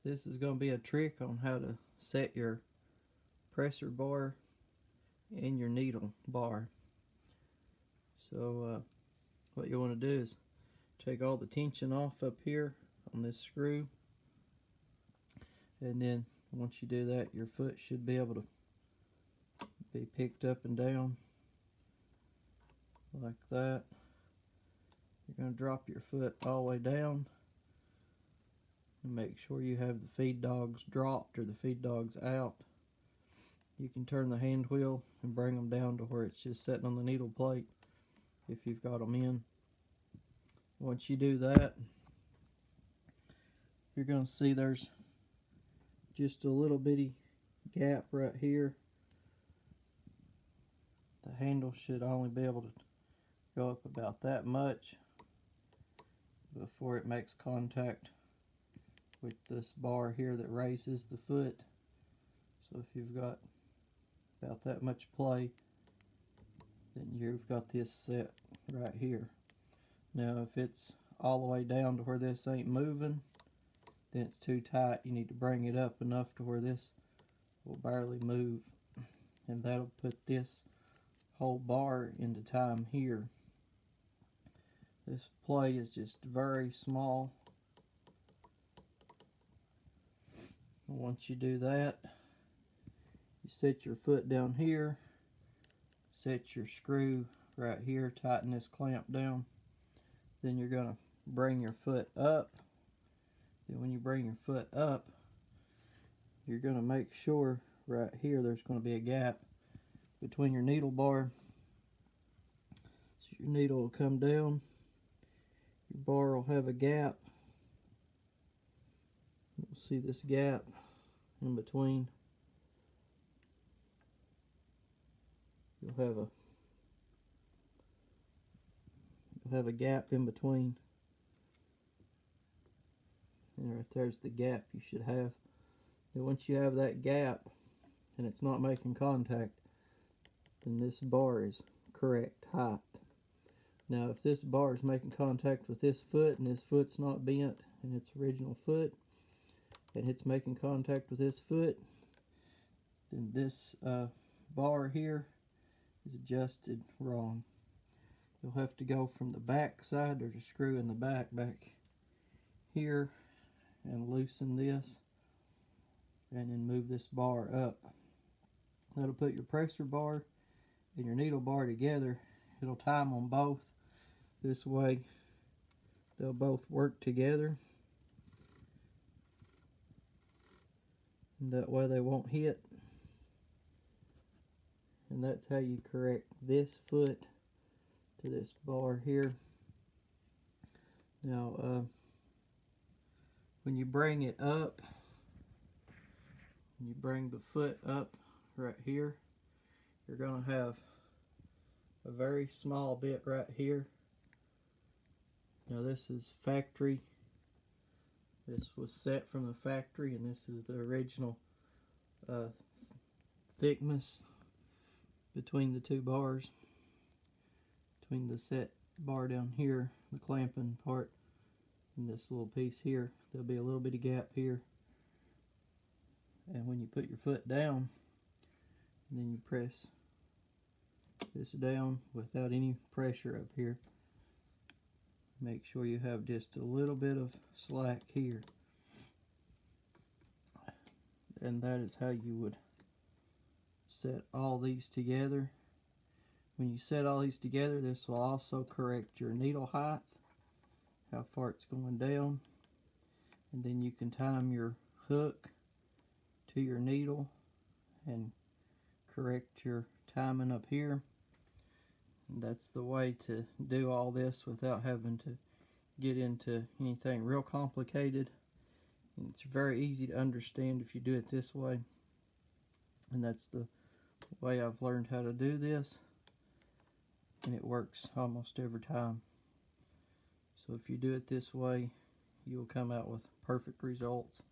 This is going to be a trick on how to set your presser bar and your needle bar. So what you want to do is take all the tension off up here on this screw, and then once you do that, your foot should be able to be picked up and down like that. You're going to drop your foot all the way down and make sure you have the feed dogs dropped or the feed dogs out. You can turn the hand wheel and bring them down to where it's just sitting on the needle plate if you've got them in. Once you do that, you're going to see there's just a little bitty gap right here. The handle should only be able to go up about that much before it makes contact with this bar here that raises the foot. So if you've got about that much play, then you've got this set right here. Now if it's all the way down to where this ain't moving, then it's too tight. You need to bring it up enough to where this will barely move, and that'll put this whole bar into time here. This play is just very small. Once you do that, you set your foot down here, set your screw right here, tighten this clamp down. Then you're going to bring your foot up. Then when you bring your foot up, you're going to make sure right here there's going to be a gap between your needle bar. So your needle will come down, your bar will have a gap. You'll see this gap in between. You'll have a gap in between. And right there's the gap you should have. And once you have that gap and it's not making contact, then this bar is correct height. Now if this bar is making contact with this foot and this foot's not bent in its original foot, and it's making contact with this foot, then this bar here is adjusted wrong. You'll have to go from the back side. There's a screw in the back here, and loosen this and then move this bar up. That'll put your presser bar and your needle bar together. It'll time them both. This way they'll both work together, and that way they won't hit. And that's how you correct this foot to this bar here. Now when you bring it up, you bring the foot up right here, you're going to have a very small bit right here. Now this is factory. This was set from the factory, and this is the original thickness between the two bars. Between the set bar down here, the clamping part, and this little piece here, there'll be a little bitty gap here. And when you put your foot down, then you press this down without any pressure up here. Make sure you have just a little bit of slack here. And that is how you would set all these together. When you set all these together, this will also correct your needle height, how far it's going down. And then you can time your hook to your needle and correct your timing up here. And that's the way to do all this without having to get into anything real complicated. And it's very easy to understand if you do it this way. And that's the way I've learned how to do this, and it works almost every time. So if you do it this way, you'll come out with perfect results.